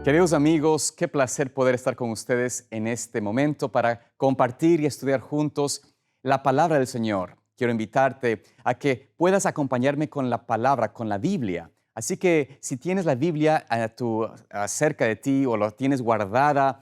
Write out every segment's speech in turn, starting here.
Queridos amigos, qué placer poder estar con ustedes en este momento para compartir y estudiar juntos la palabra del Señor. Quiero invitarte a que puedas acompañarme con la palabra, con la Biblia. Así que si tienes la Biblia cerca de ti o la tienes guardada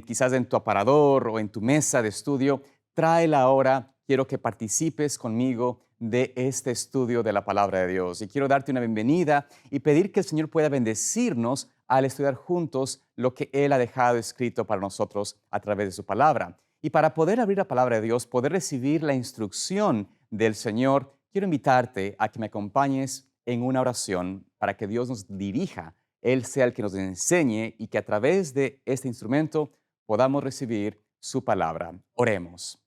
quizás en tu aparador o en tu mesa de estudio, tráela ahora. Quiero que participes conmigo de este estudio de la palabra de Dios. Y quiero darte una bienvenida y pedir que el Señor pueda bendecirnos al estudiar juntos lo que Él ha dejado escrito para nosotros a través de su palabra. Y para poder abrir la palabra de Dios, poder recibir la instrucción del Señor, quiero invitarte a que me acompañes en una oración para que Dios nos dirija, Él sea el que nos enseñe y que a través de este instrumento podamos recibir su palabra. Oremos.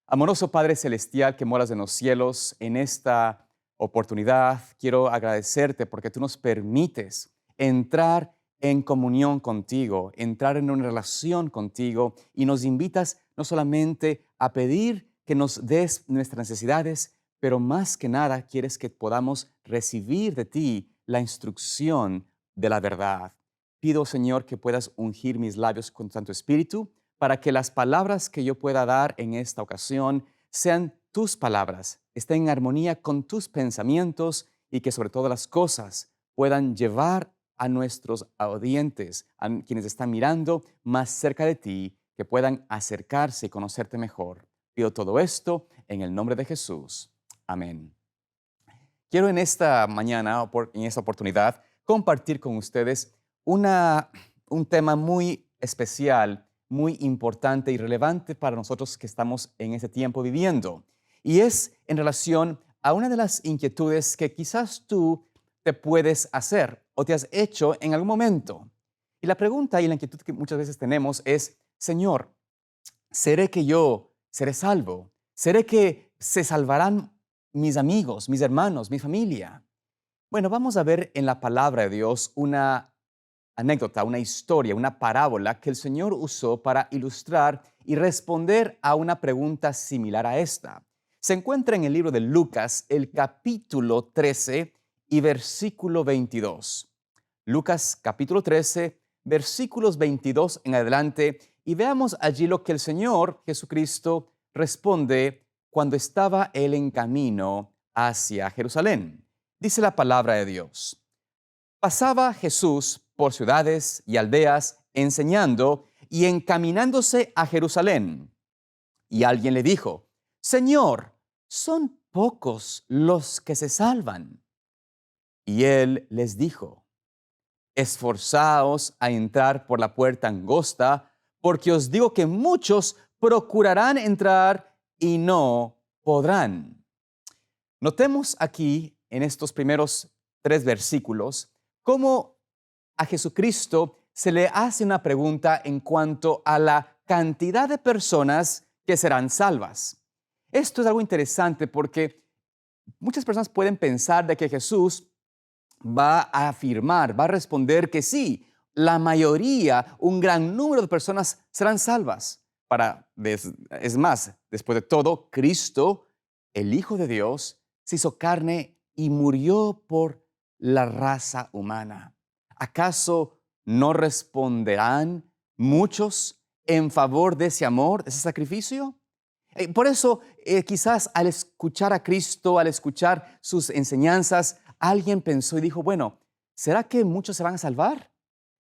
Amoroso Padre Celestial que moras en los cielos, en esta oportunidad quiero agradecerte porque tú nos permites entrar en comunión contigo, entrar en una relación contigo y nos invitas no solamente a pedir que nos des nuestras necesidades, pero más que nada quieres que podamos recibir de ti la instrucción de la verdad. Pido, Señor, que puedas ungir mis labios con tu Santo Espíritu para que las palabras que yo pueda dar en esta ocasión sean tus palabras, estén en armonía con tus pensamientos y que sobre todas las cosas puedan llevar a nuestros audientes, a quienes están mirando más cerca de ti, que puedan acercarse y conocerte mejor. Pido todo esto en el nombre de Jesús. Amén. Quiero en esta mañana, en esta oportunidad, compartir con ustedes un tema muy especial, muy importante y relevante para nosotros que estamos en este tiempo viviendo. Y es en relación a una de las inquietudes que quizás tú te puedes hacer o te has hecho en algún momento. Y la pregunta y la inquietud que muchas veces tenemos es, Señor, ¿seré que yo seré salvo? ¿Seré que se salvarán mis amigos, mis hermanos, mi familia? Bueno, vamos a ver en la palabra de Dios una anécdota, una historia, una parábola que el Señor usó para ilustrar y responder a una pregunta similar a esta. Se encuentra en el libro de Lucas, el capítulo 13 y versículo 22. Lucas capítulo 13, versículos 22 en adelante, y veamos allí lo que el Señor Jesucristo responde cuando estaba él en camino hacia Jerusalén. Dice la palabra de Dios. Pasaba Jesús por ciudades y aldeas enseñando y encaminándose a Jerusalén. Y alguien le dijo, Señor, son pocos los que se salvan. Y él les dijo, esforzaos a entrar por la puerta angosta, porque os digo que muchos procurarán entrar y no podrán. Notemos aquí en estos primeros 3 versículos cómo a Jesucristo se le hace una pregunta en cuanto a la cantidad de personas que serán salvas. Esto es algo interesante porque muchas personas pueden pensar de que Jesús va a afirmar, va a responder que sí, la mayoría, un gran número de personas serán salvas. Es más, después de todo, Cristo, el Hijo de Dios, se hizo carne y murió por la raza humana. ¿Acaso no responderán muchos en favor de ese amor, de ese sacrificio? Por eso, quizás al escuchar a Cristo, al escuchar sus enseñanzas, alguien pensó y dijo, bueno, ¿será que muchos se van a salvar?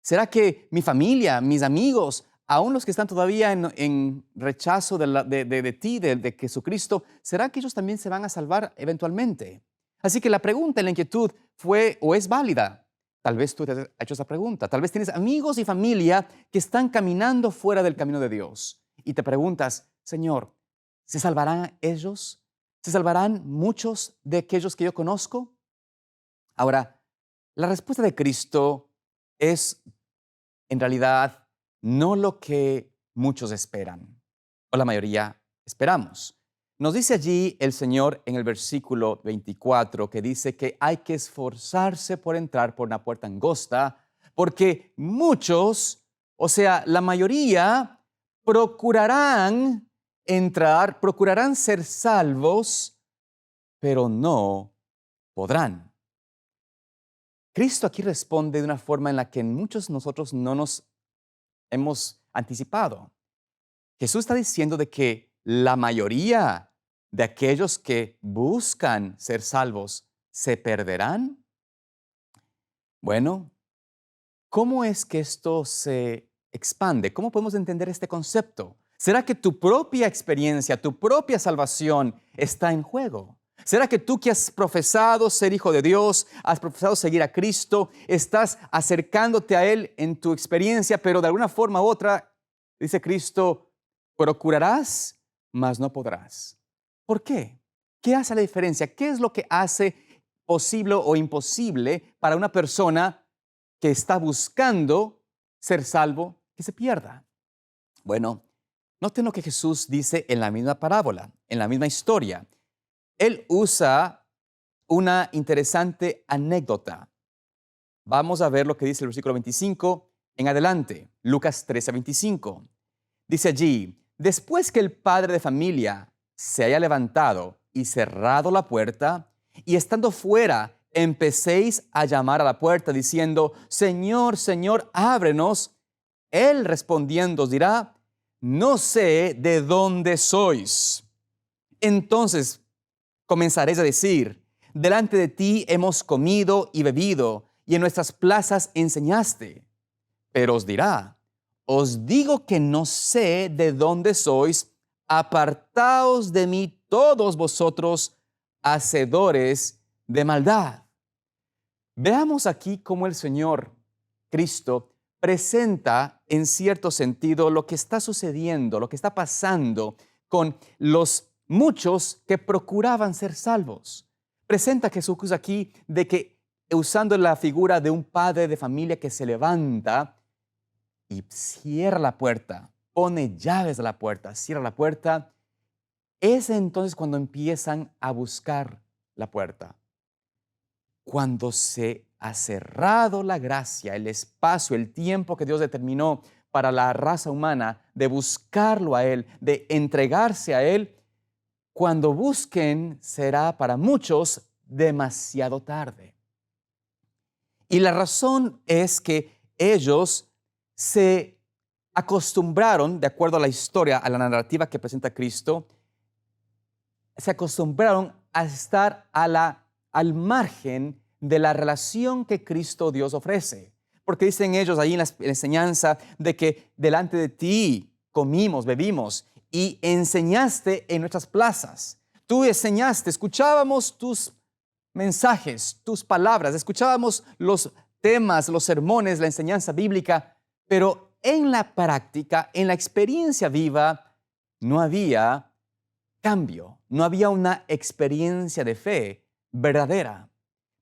¿Será que mi familia, mis amigos, aún los que están todavía en rechazo de ti, de Jesucristo, ¿será que ellos también se van a salvar eventualmente? Así que la pregunta, la inquietud fue o es válida. Tal vez tú te has hecho esa pregunta. Tal vez tienes amigos y familia que están caminando fuera del camino de Dios. Y te preguntas, Señor, ¿se salvarán ellos? ¿Se salvarán muchos de aquellos que yo conozco? Ahora, la respuesta de Cristo es en realidad no lo que muchos esperan, o la mayoría esperamos. Nos dice allí el Señor en el versículo 24 que dice que hay que esforzarse por entrar por una puerta angosta, porque muchos, o sea, la mayoría, procurarán entrar, procurarán ser salvos, pero no podrán. Cristo aquí responde de una forma en la que muchos de nosotros no nos hemos anticipado. Jesús está diciendo de que la mayoría de aquellos que buscan ser salvos se perderán. Bueno, ¿cómo es que esto se expande? ¿Cómo podemos entender este concepto? ¿Será que tu propia experiencia, tu propia salvación está en juego? ¿Será que tú que has profesado ser hijo de Dios, has profesado seguir a Cristo, estás acercándote a Él en tu experiencia, pero de alguna forma u otra, dice Cristo, procurarás, mas no podrás? ¿Por qué? ¿Qué hace la diferencia? ¿Qué es lo que hace posible o imposible para una persona que está buscando ser salvo que se pierda? Bueno, noten lo que Jesús dice en la misma parábola, en la misma historia. Él usa una interesante anécdota. Vamos a ver lo que dice el versículo 25 en adelante, Lucas 13:25. Dice allí, después que el padre de familia se haya levantado y cerrado la puerta, y estando fuera, empecéis a llamar a la puerta diciendo, Señor, Señor, ábrenos. Él respondiendo os dirá, no sé de dónde sois. Entonces comenzaréis a decir, delante de ti hemos comido y bebido, y en nuestras plazas enseñaste. Pero os dirá, os digo que no sé de dónde sois, apartaos de mí todos vosotros, hacedores de maldad. Veamos aquí cómo el Señor Cristo presenta en cierto sentido lo que está sucediendo, lo que está pasando con los muchos que procuraban ser salvos. Presenta a Jesús aquí de que usando la figura de un padre de familia que se levanta y cierra la puerta, pone llaves a la puerta, cierra la puerta, es entonces cuando empiezan a buscar la puerta. Cuando se ha cerrado la gracia, el espacio, el tiempo que Dios determinó para la raza humana de buscarlo a Él, de entregarse a Él, cuando busquen será para muchos demasiado tarde. Y la razón es que ellos se acostumbraron, de acuerdo a la historia, a la narrativa que presenta Cristo, se acostumbraron a estar al margen de la relación que Cristo Dios ofrece. Porque dicen ellos ahí en la enseñanza de que delante de ti comimos, bebimos y enseñaste en nuestras plazas. Tú enseñaste, escuchábamos tus mensajes, tus palabras, escuchábamos los temas, los sermones, la enseñanza bíblica, pero en la práctica, en la experiencia viva, no había cambio, no había una experiencia de fe verdadera.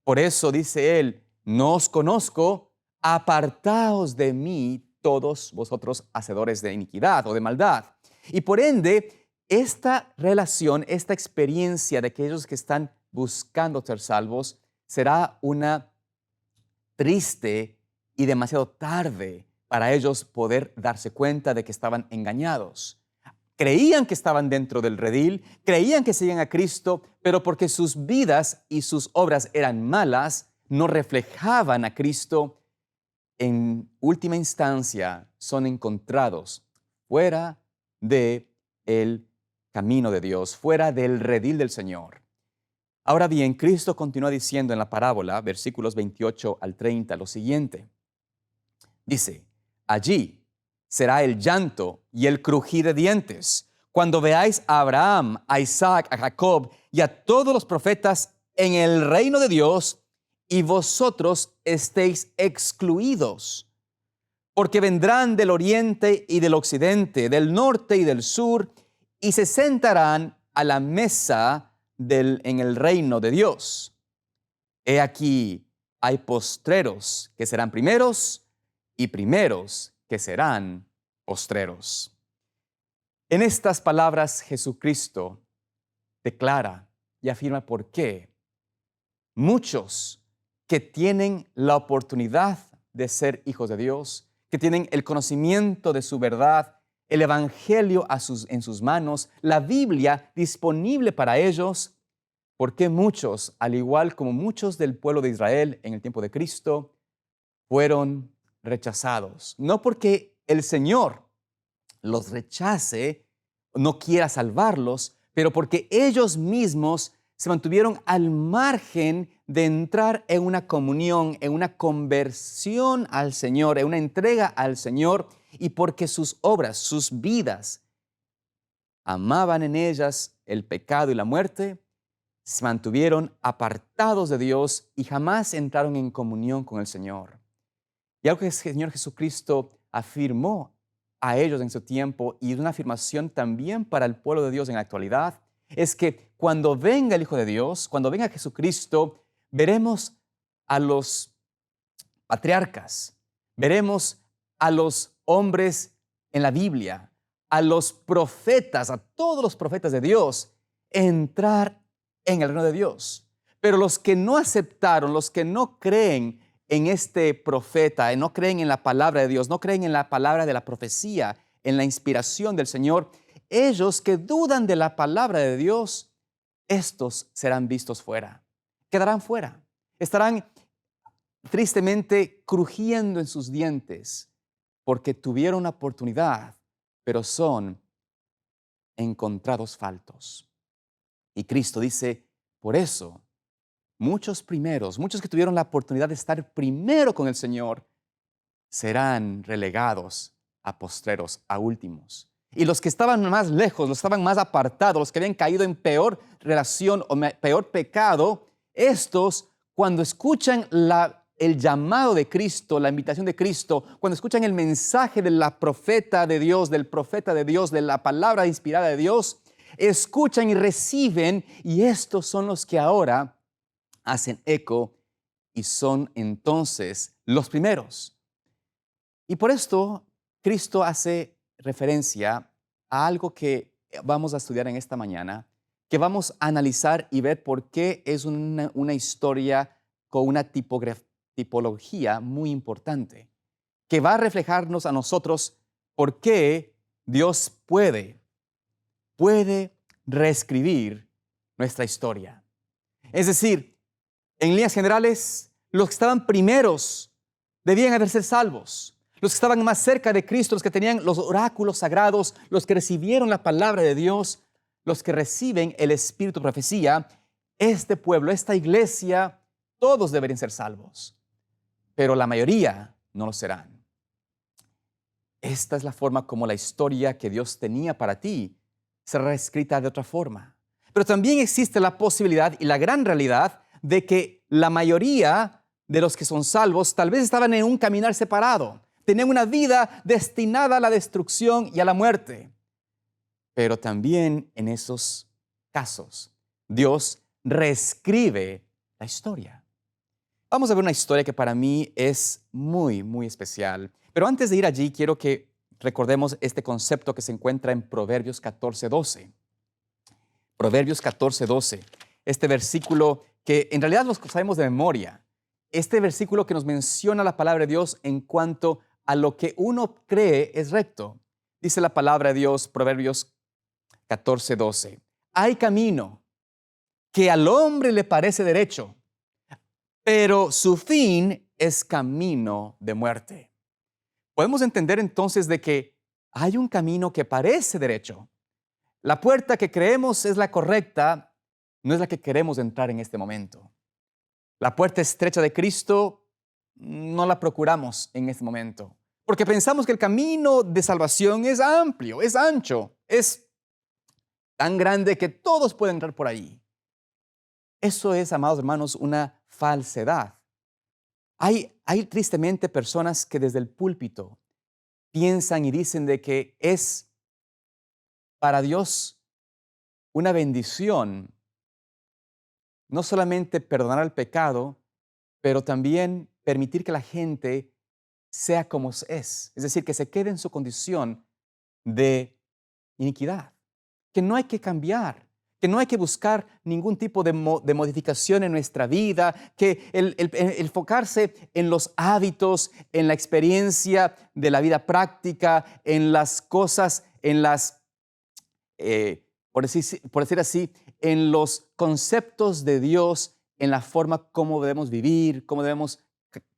Por eso dice él, no os conozco, apartaos de mí todos vosotros hacedores de iniquidad o de maldad. Y por ende, esta relación, esta experiencia de aquellos que están buscando ser salvos, será una triste y demasiado tarde para ellos poder darse cuenta de que estaban engañados. Creían que estaban dentro del redil, creían que seguían a Cristo, pero porque sus vidas y sus obras eran malas, no reflejaban a Cristo, en última instancia son encontrados fuera del camino de Dios, fuera del redil del Señor. Ahora bien, Cristo continúa diciendo en la parábola, versículos 28 al 30, lo siguiente. Dice, allí será el llanto y el crujir de dientes, cuando veáis a Abraham, a Isaac, a Jacob y a todos los profetas en el reino de Dios, y vosotros estéis excluidos, porque vendrán del oriente y del occidente, del norte y del sur, y se sentarán a la mesa en el reino de Dios. He aquí, hay postreros que serán primeros, y primeros que serán postreros. En estas palabras, Jesucristo declara y afirma por qué muchos que tienen la oportunidad de ser hijos de Dios, que tienen el conocimiento de su verdad, el Evangelio en sus manos, la Biblia disponible para ellos, por qué muchos, al igual como muchos del pueblo de Israel en el tiempo de Cristo, fueron rechazados. No porque el Señor los rechace, no quiera salvarlos, pero porque ellos mismos se mantuvieron al margen de entrar en una comunión, en una conversión al Señor, en una entrega al Señor, y porque sus obras, sus vidas, amaban en ellas el pecado y la muerte, se mantuvieron apartados de Dios y jamás entraron en comunión con el Señor. Y algo que el Señor Jesucristo afirmó a ellos en su tiempo, y una afirmación también para el pueblo de Dios en la actualidad, es que cuando venga el Hijo de Dios, cuando venga Jesucristo, veremos a los patriarcas, veremos a los hombres en la Biblia, a los profetas, a todos los profetas de Dios, entrar en el reino de Dios. Pero los que no aceptaron, los que no creen en este profeta, no creen en la palabra de Dios, no creen en la palabra de la profecía, en la inspiración del Señor, ellos que dudan de la palabra de Dios, estos serán vistos fuera, quedarán fuera, estarán tristemente crujiendo en sus dientes porque tuvieron una oportunidad, pero son encontrados faltos. Y Cristo dice, por eso, muchos primeros, muchos que tuvieron la oportunidad de estar primero con el Señor, serán relegados a postreros, a últimos. Y los que estaban más lejos, los que estaban más apartados, los que habían caído en peor relación o peor pecado, estos, cuando escuchan el llamado de Cristo, la invitación de Cristo, cuando escuchan el mensaje de la profeta de Dios, del profeta de Dios, de la palabra inspirada de Dios, escuchan y reciben, y estos son los que ahora hacen eco y son entonces los primeros. Y por esto Cristo hace referencia a algo que vamos a estudiar en esta mañana, que vamos a analizar y ver por qué es una historia con una tipología muy importante, que va a reflejarnos a nosotros por qué Dios puede reescribir nuestra historia. Es decir, en líneas generales, los que estaban primeros debían haber sido salvos. Los que estaban más cerca de Cristo, los que tenían los oráculos sagrados, los que recibieron la palabra de Dios, los que reciben el espíritu de profecía, este pueblo, esta iglesia, todos deberían ser salvos. Pero la mayoría no lo serán. Esta es la forma como la historia que Dios tenía para ti será escrita de otra forma. Pero también existe la posibilidad y la gran realidad de que la mayoría de los que son salvos tal vez estaban en un caminar separado, tenían una vida destinada a la destrucción y a la muerte. Pero también en esos casos, Dios reescribe la historia. Vamos a ver una historia que para mí es muy, muy especial. Pero antes de ir allí, quiero que recordemos este concepto que se encuentra en Proverbios 14:12. Proverbios 14:12. Este versículo que en realidad lo sabemos de memoria. Este versículo que nos menciona la palabra de Dios en cuanto a lo que uno cree es recto. Dice la palabra de Dios, Proverbios 14:12. Hay camino que al hombre le parece derecho, pero su fin es camino de muerte. Podemos entender entonces de que hay un camino que parece derecho. La puerta que creemos es la correcta, no es la que queremos entrar en este momento. La puerta estrecha de Cristo no la procuramos en este momento, porque pensamos que el camino de salvación es amplio, es ancho, es tan grande que todos pueden entrar por ahí. Eso es, amados hermanos, una falsedad. Hay tristemente personas que desde el púlpito piensan y dicen de que es para Dios una bendición no solamente perdonar el pecado, pero también permitir que la gente sea como es decir, que se quede en su condición de iniquidad, que no hay que cambiar, que no hay que buscar ningún tipo de modificación en nuestra vida, que el enfocarse en los hábitos, en la experiencia de la vida práctica, en las cosas, en las, por decir así, en los conceptos de Dios, en la forma como debemos vivir, cómo debemos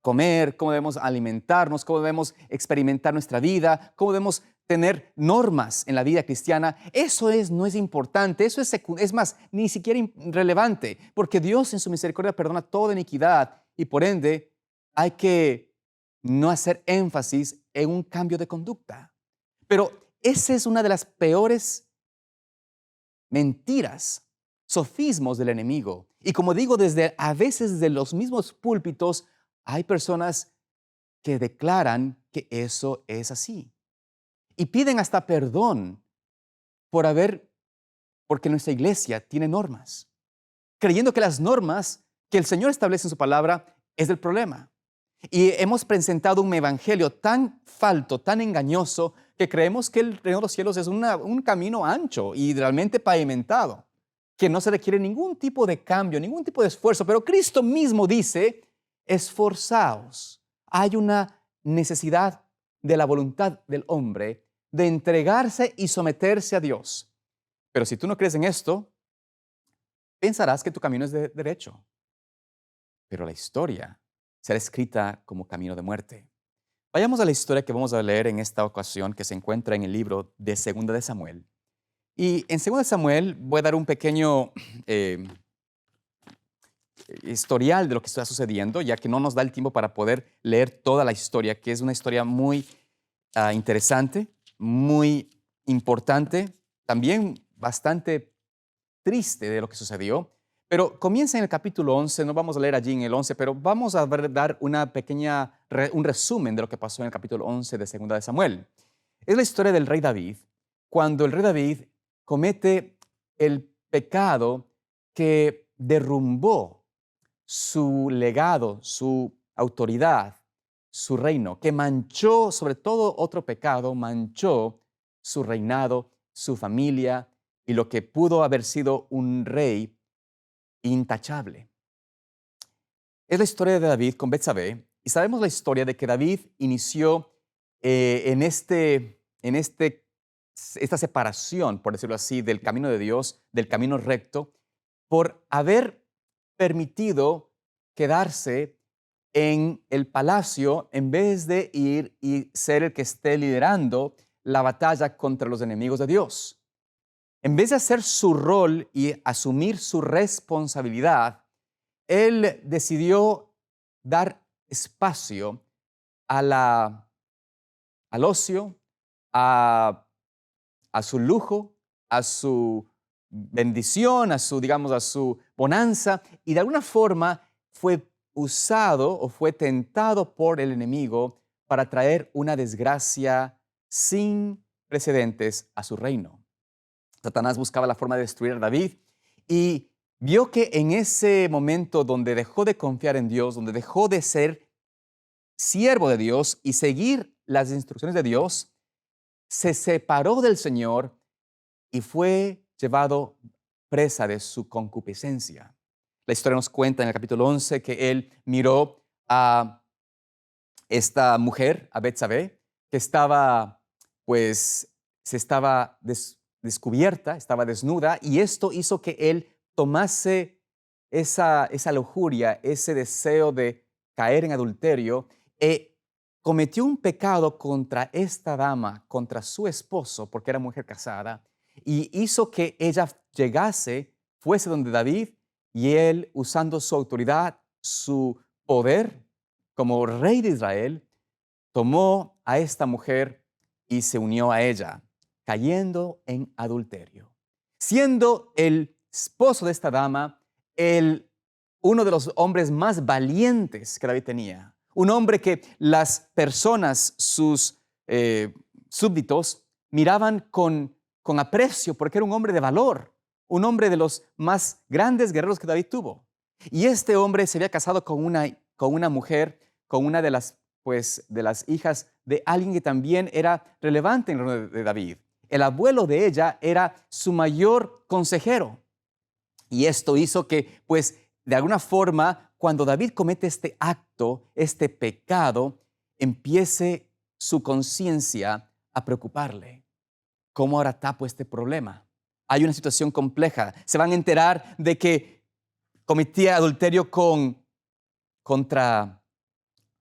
comer, cómo debemos alimentarnos, cómo debemos experimentar nuestra vida, cómo debemos tener normas en la vida cristiana. Eso no es importante, eso es más, ni siquiera relevante, porque Dios en su misericordia perdona toda iniquidad y por ende hay que no hacer énfasis en un cambio de conducta. Pero esa es una de las peores mentiras, sofismos del enemigo. Y como digo, a veces desde los mismos púlpitos hay personas que declaran que eso es así. Y piden hasta perdón porque nuestra iglesia tiene normas, creyendo que las normas que el Señor establece en su palabra es el problema. Y hemos presentado un evangelio tan falto, tan engañoso, que creemos que el reino de los cielos es un camino ancho y realmente pavimentado, que no se requiere ningún tipo de cambio, ningún tipo de esfuerzo. Pero Cristo mismo dice, esforzaos. Hay una necesidad de la voluntad del hombre de entregarse y someterse a Dios. Pero si tú no crees en esto, pensarás que tu camino es derecho. Pero la historia será escrita como camino de muerte. Vayamos a la historia que vamos a leer en esta ocasión, que se encuentra en el libro de Segunda de Samuel. Y en Segunda de Samuel voy a dar un pequeño historial de lo que está sucediendo, ya que no nos da el tiempo para poder leer toda la historia, que es una historia muy interesante, muy importante, también bastante triste de lo que sucedió. Pero comienza en el capítulo 11, no vamos a leer allí en el 11, pero vamos a dar un resumen de lo que pasó en el capítulo 11 de Segunda de Samuel. Es la historia del rey David, cuando el rey David comete el pecado que derrumbó su legado, su autoridad, su reino, que manchó, sobre todo otro pecado, manchó su reinado, su familia y lo que pudo haber sido un rey intachable. Es la historia de David con Betsabé y sabemos la historia de que David inició esta separación, por decirlo así, del camino de Dios, del camino recto, por haber permitido quedarse en el palacio en vez de ir y ser el que esté liderando la batalla contra los enemigos de Dios. En vez de hacer su rol y asumir su responsabilidad, él decidió dar espacio al ocio, a su lujo, a su bendición, a su bonanza, y de alguna forma fue usado o fue tentado por el enemigo para traer una desgracia sin precedentes a su reino. Satanás buscaba la forma de destruir a David y vio que en ese momento donde dejó de confiar en Dios, donde dejó de ser siervo de Dios y seguir las instrucciones de Dios, se separó del Señor y fue llevado presa de su concupiscencia. La historia nos cuenta en el capítulo 11 que él miró a esta mujer, a Betsabé, que estaba, pues, se estaba descubierta, estaba desnuda, y esto hizo que él tomase esa lujuria, ese deseo de caer en adulterio, e cometió un pecado contra esta dama, contra su esposo, porque era mujer casada, y hizo que ella fuese donde David, y él, usando su autoridad, su poder como rey de Israel, tomó a esta mujer y se unió a ella, cayendo en adulterio. Siendo el esposo de esta dama uno de los hombres más valientes que David tenía, un hombre que las personas, sus súbditos, miraban con aprecio porque era un hombre de valor, un hombre de los más grandes guerreros que David tuvo. Y este hombre se había casado con una mujer, con una de las hijas de alguien que también era relevante en el reino de David. El abuelo de ella era su mayor consejero. Y esto hizo que, de alguna forma, cuando David comete este acto, este pecado, empiece su conciencia a preocuparle. ¿Cómo ahora tapo este problema? hay una situación compleja. Se van a enterar de que cometía adulterio contra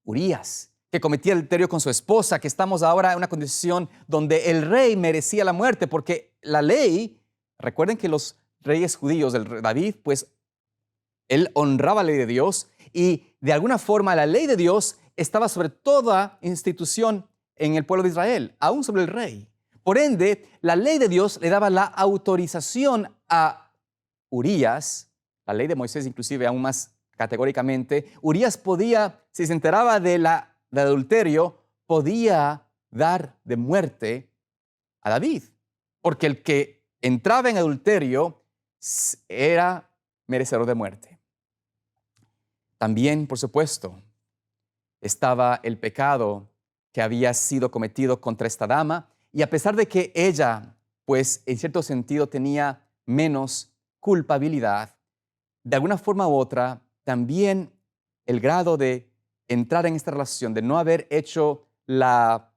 Urías, que cometía adulterio con su esposa, que estamos ahora en una condición donde el rey merecía la muerte, porque la ley, recuerden que los reyes judíos, el rey David, pues él honraba la ley de Dios y de alguna forma la ley de Dios estaba sobre toda institución en el pueblo de Israel, aún sobre el rey. Por ende, la ley de Dios le daba la autorización a Urías, la ley de Moisés inclusive aún más categóricamente. Urías podía, si se enteraba de adulterio, podía dar de muerte a David, porque el que entraba en adulterio era merecedor de muerte. También, por supuesto, estaba el pecado que había sido cometido contra esta dama, y a pesar de que ella, pues en cierto sentido tenía menos culpabilidad, de alguna forma u otra, también el grado de entrar en esta relación, de no haber hecho lo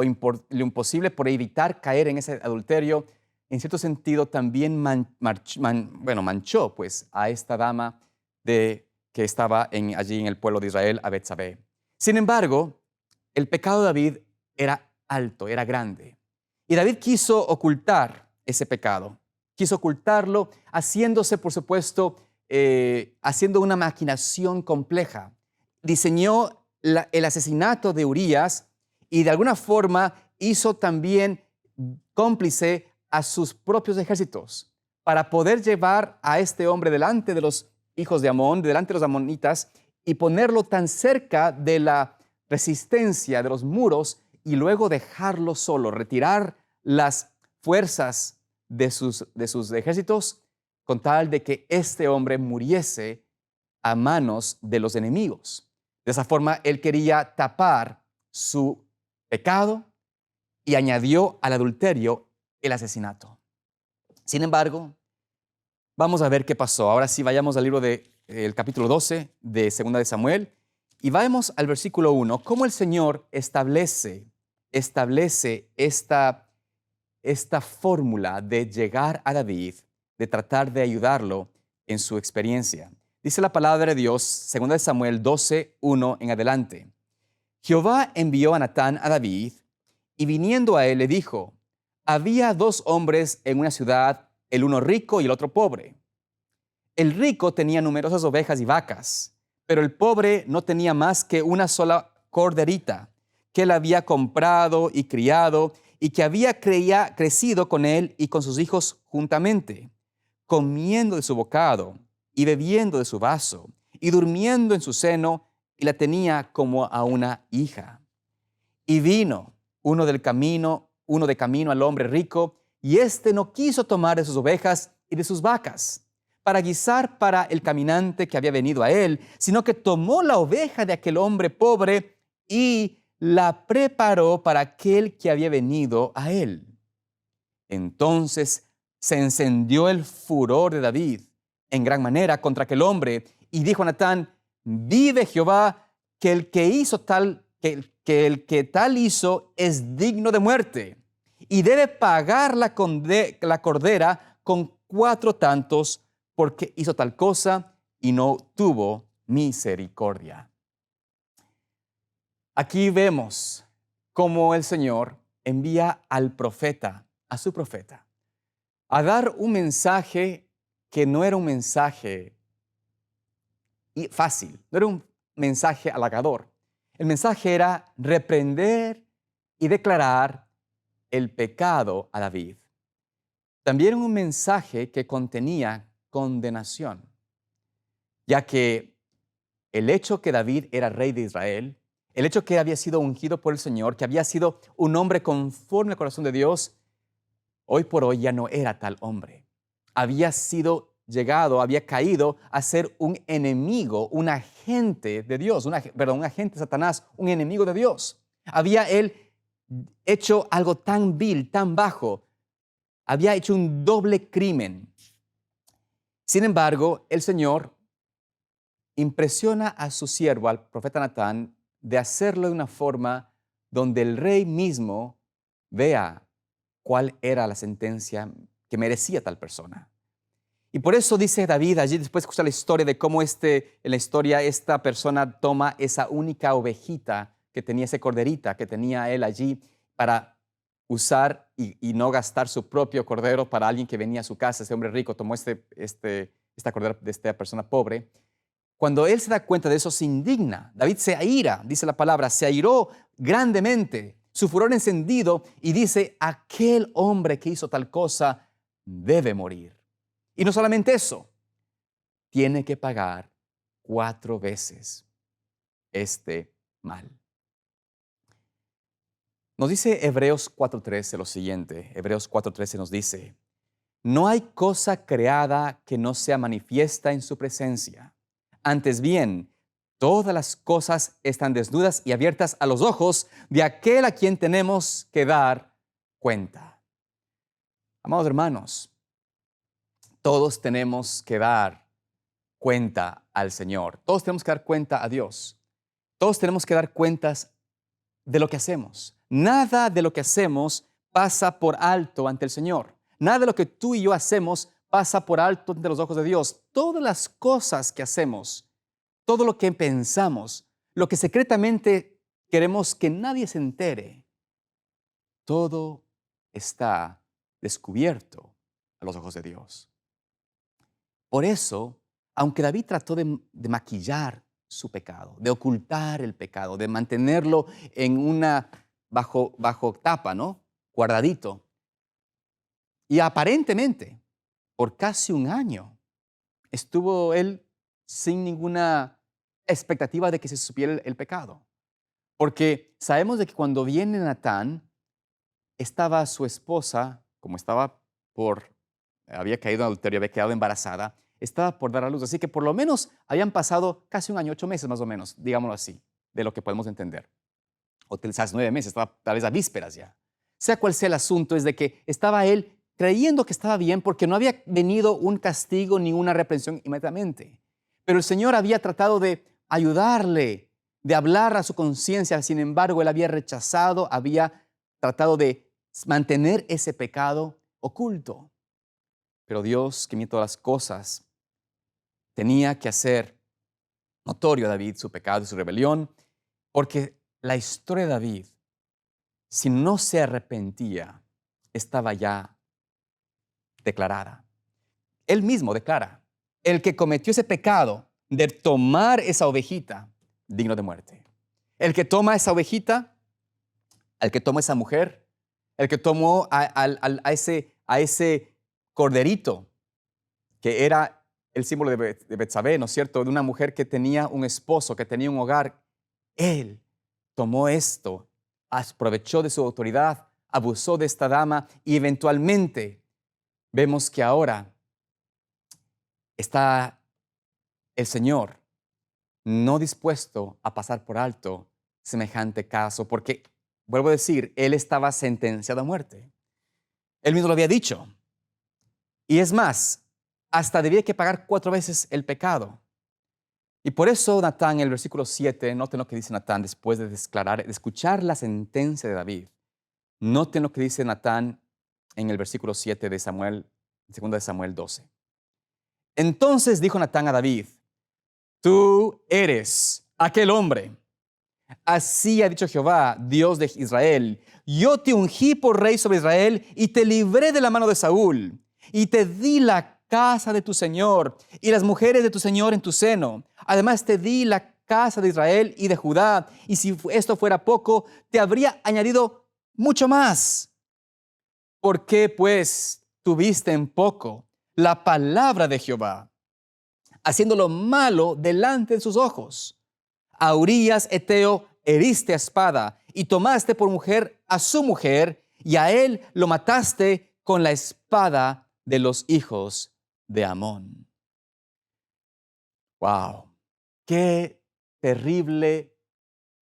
imposible por evitar caer en ese adulterio, en cierto sentido también manchó pues, a esta dama que estaba allí en el pueblo de Israel, a Betsabé. Sin embargo, el pecado de David era alto, era grande. Y David quiso ocultar ese pecado. Quiso ocultarlo haciéndose, por supuesto, haciendo una maquinación compleja. Diseñó el asesinato de Urías y de alguna forma hizo también cómplice a sus propios ejércitos para poder llevar a este hombre delante de los hijos de Amón, delante de los amonitas, y ponerlo tan cerca de la resistencia de los muros y luego dejarlo solo, retirar las fuerzas de sus ejércitos con tal de que este hombre muriese a manos de los enemigos. De esa forma, él quería tapar su pecado y añadió al adulterio el asesinato. Sin embargo, vamos a ver qué pasó. Ahora sí, vayamos al libro del capítulo 12 de 2 de Samuel y vayamos al versículo 1, cómo el Señor establece esta fórmula de llegar a David, de tratar de ayudarlo en su experiencia. Dice la palabra de Dios, 2 de Samuel 12, 1 en adelante. Jehová envió a Natán a David, y viniendo a él le dijo, había dos hombres en una ciudad, el uno rico y el otro pobre. El rico tenía numerosas ovejas y vacas, pero el pobre no tenía más que una sola corderita, que él había comprado y criado, y que había crecido con él y con sus hijos juntamente, comiendo de su bocado y bebiendo de su vaso, y durmiendo en su seno, y la tenía como a una hija. Y vino uno de camino al hombre rico, y éste no quiso tomar de sus ovejas y de sus vacas para guisar para el caminante que había venido a él, sino que tomó la oveja de aquel hombre pobre y la preparó para aquel que había venido a él. Entonces se encendió el furor de David en gran manera contra aquel hombre, y dijo a Natán, vive Jehová, que el que hizo tal, que el que tal hizo es digno de muerte, y debe pagar la cordera con 4 tantos, porque hizo tal cosa y no tuvo misericordia. Aquí vemos cómo el Señor envía al profeta, a su profeta, a dar un mensaje que no era un mensaje fácil, no era un mensaje halagador. El mensaje era reprender y declarar el pecado a David. También un mensaje que contenía condenación, ya que el hecho que David era rey de Israel, el hecho que había sido ungido por el Señor, que había sido un hombre conforme al corazón de Dios, hoy por hoy ya no era tal hombre. Había caído a ser un enemigo, un agente de Dios, un agente de Satanás, un enemigo de Dios. Había él hecho algo tan vil, tan bajo, había hecho un doble crimen. Sin embargo, el Señor impresiona a su siervo, al profeta Natán, de hacerlo de una forma donde el rey mismo vea cuál era la sentencia que merecía tal persona. Y por eso dice David, allí después escucha la historia de cómo en la historia esta persona toma esa única ovejita que tenía, ese corderita que tenía él allí para usar y no gastar su propio cordero para alguien que venía a su casa. Ese hombre rico tomó esta cordera de esta persona pobre. Cuando él se da cuenta de eso, se indigna. David se aira, dice la palabra, se airó grandemente, su furor encendido, y dice, aquel hombre que hizo tal cosa debe morir. Y no solamente eso, tiene que pagar 4 veces este mal. Nos dice Hebreos 4:13 lo siguiente. Hebreos 4:13 nos dice, no hay cosa creada que no sea manifiesta en su presencia. Antes bien, todas las cosas están desnudas y abiertas a los ojos de aquel a quien tenemos que dar cuenta. Amados hermanos, todos tenemos que dar cuenta al Señor. Todos tenemos que dar cuenta a Dios. Todos tenemos que dar cuentas de lo que hacemos. Nada de lo que hacemos pasa por alto ante el Señor. Nada de lo que tú y yo hacemos pasa por alto ante los ojos de Dios. Todas las cosas que hacemos, todo lo que pensamos, lo que secretamente queremos que nadie se entere, todo está descubierto a los ojos de Dios. Por eso, aunque David trató de maquillar su pecado, de ocultar el pecado, de mantenerlo en una bajo tapa, ¿no? Guardadito. Y aparentemente, por casi un año, estuvo él sin ninguna expectativa de que se supiera el pecado. Porque sabemos de que cuando viene Natán, estaba su esposa, como había caído en adulterio, había quedado embarazada, estaba por dar a luz. Así que por lo menos habían pasado casi un año, 8 meses más o menos, digámoslo así, de lo que podemos entender. O quizás 9 meses, estaba tal vez a vísperas ya. Sea cual sea el asunto, es de que estaba él creyendo que estaba bien porque no había venido un castigo ni una reprensión inmediatamente. Pero el Señor había tratado de ayudarle, de hablar a su conciencia. Sin embargo, él había rechazado, había tratado de mantener ese pecado oculto. Pero Dios, que mide todas las cosas, tenía que hacer notorio a David su pecado y su rebelión, porque la historia de David, si no se arrepentía, estaba ya declarada. Él mismo declara, el que cometió ese pecado de tomar esa ovejita, digno de muerte. El que toma esa ovejita, el que toma esa mujer, el que tomó a ese corderito, que era el símbolo de Betsabé, ¿no es cierto?, de una mujer que tenía un esposo, que tenía un hogar. Él tomó esto, aprovechó de su autoridad, abusó de esta dama y eventualmente vemos que ahora está el Señor no dispuesto a pasar por alto semejante caso, porque, vuelvo a decir, él estaba sentenciado a muerte. Él mismo lo había dicho. Y es más, hasta debía que pagar 4 veces el pecado. Y por eso Natán, en el versículo 7, noten lo que dice Natán después de escuchar la sentencia de David. Noten lo que dice Natán en el versículo 7 de Samuel, 2 de Samuel 12. Entonces dijo Natán a David, tú eres aquel hombre. Así ha dicho Jehová, Dios de Israel, yo te ungí por rey sobre Israel y te libré de la mano de Saúl y te di la casa de tu Señor y las mujeres de tu Señor en tu seno. Además te di la casa de Israel y de Judá, y si esto fuera poco, te habría añadido mucho más. ¿Por qué, pues, tuviste en poco la palabra de Jehová, haciendo lo malo delante de sus ojos? A Urías Eteo heriste a espada y tomaste por mujer a su mujer, y a él lo mataste con la espada de los hijos de Amón. ¡Wow! ¡Qué terrible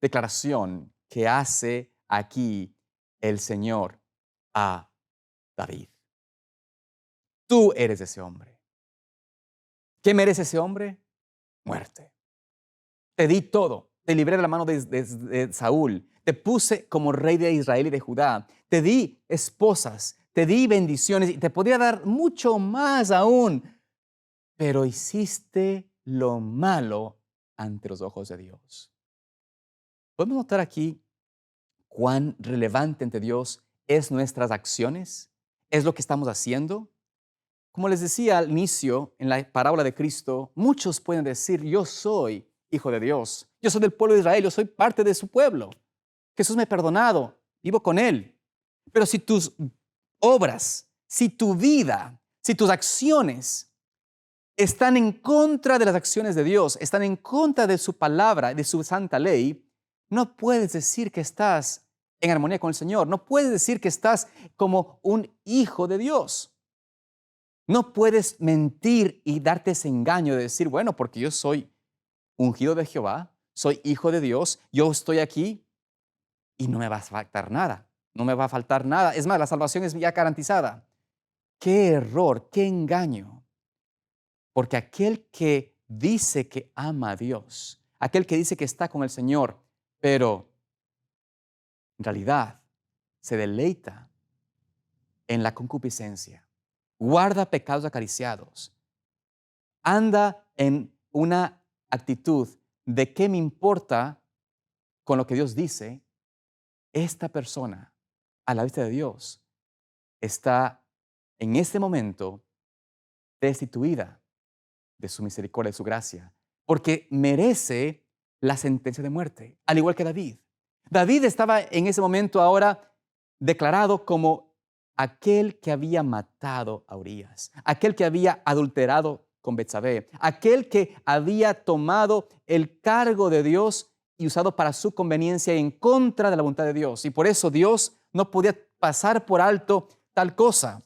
declaración que hace aquí el Señor a David! Tú eres ese hombre. ¿Qué merece ese hombre? Muerte. Te di todo. Te libré de la mano de Saúl. Te puse como rey de Israel y de Judá. te di esposas, te di bendiciones y te podría dar mucho más aún, pero hiciste lo malo ante los ojos de Dios. Podemos notar aquí cuán relevante ante Dios es nuestras acciones, es lo que estamos haciendo. Como les decía al inicio, en la parábola de Cristo, muchos pueden decir, yo soy hijo de Dios, yo soy del pueblo de Israel, yo soy parte de su pueblo. Jesús me ha perdonado, vivo con Él. Pero si tus obras, si tu vida, si tus acciones están en contra de las acciones de Dios, están en contra de su palabra, de su santa ley, no puedes decir que estás en armonía con el Señor, no puedes decir que estás como un hijo de Dios. No puedes mentir y darte ese engaño de decir, bueno, porque yo soy ungido de Jehová, soy hijo de Dios, yo estoy aquí y no me va a faltar nada, no me va a faltar nada. Es más, la salvación es ya garantizada. ¡Qué error, qué engaño! Porque aquel que dice que ama a Dios, aquel que dice que está con el Señor, pero en realidad se deleita en la concupiscencia, guarda pecados acariciados, anda en una actitud de qué me importa con lo que Dios dice, esta persona, a la vista de Dios, está en este momento destituida de su misericordia, de su gracia, porque merece la sentencia de muerte, al igual que David. David estaba en ese momento ahora declarado como aquel que había matado a Urías, aquel que había adulterado con Betsabé, aquel que había tomado el cargo de Dios y usado para su conveniencia en contra de la voluntad de Dios. Y por eso Dios no podía pasar por alto tal cosa.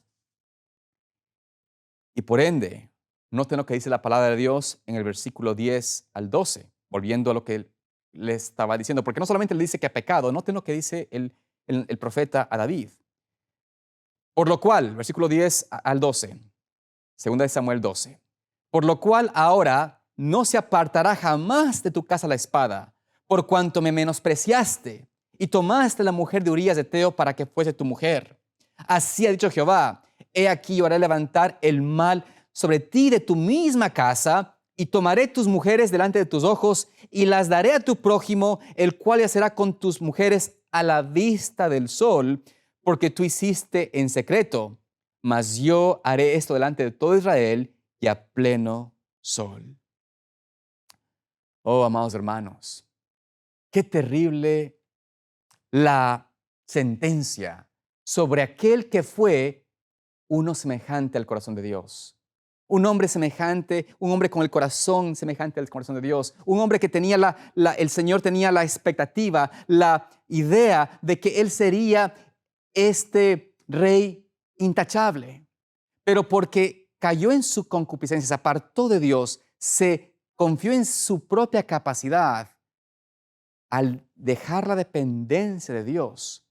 Y por ende, noten lo que dice la palabra de Dios en el versículo 10 al 12, volviendo a lo que le estaba diciendo, porque no solamente le dice que ha pecado, noten lo que dice el profeta a David. Por lo cual, versículo 10 al 12, segunda de Samuel 12, por lo cual ahora no se apartará jamás de tu casa la espada, por cuanto me menospreciaste y tomaste la mujer de Urías de Eteo para que fuese tu mujer. Así ha dicho Jehová, he aquí yo haré levantar el mal sobre ti de tu misma casa y tomaré tus mujeres delante de tus ojos y las daré a tu prójimo, el cual yacerá con tus mujeres a la vista del sol, porque tú hiciste en secreto, mas yo haré esto delante de todo Israel y a pleno sol. Oh, amados hermanos, qué terrible la sentencia sobre aquel que fue uno semejante al corazón de Dios. Un hombre semejante, un hombre con el corazón semejante al corazón de Dios. Un hombre que tenía el Señor tenía la expectativa, la idea de que Él sería este rey intachable. Pero porque cayó en su concupiscencia, se apartó de Dios, se confió en su propia capacidad, al dejar la dependencia de Dios,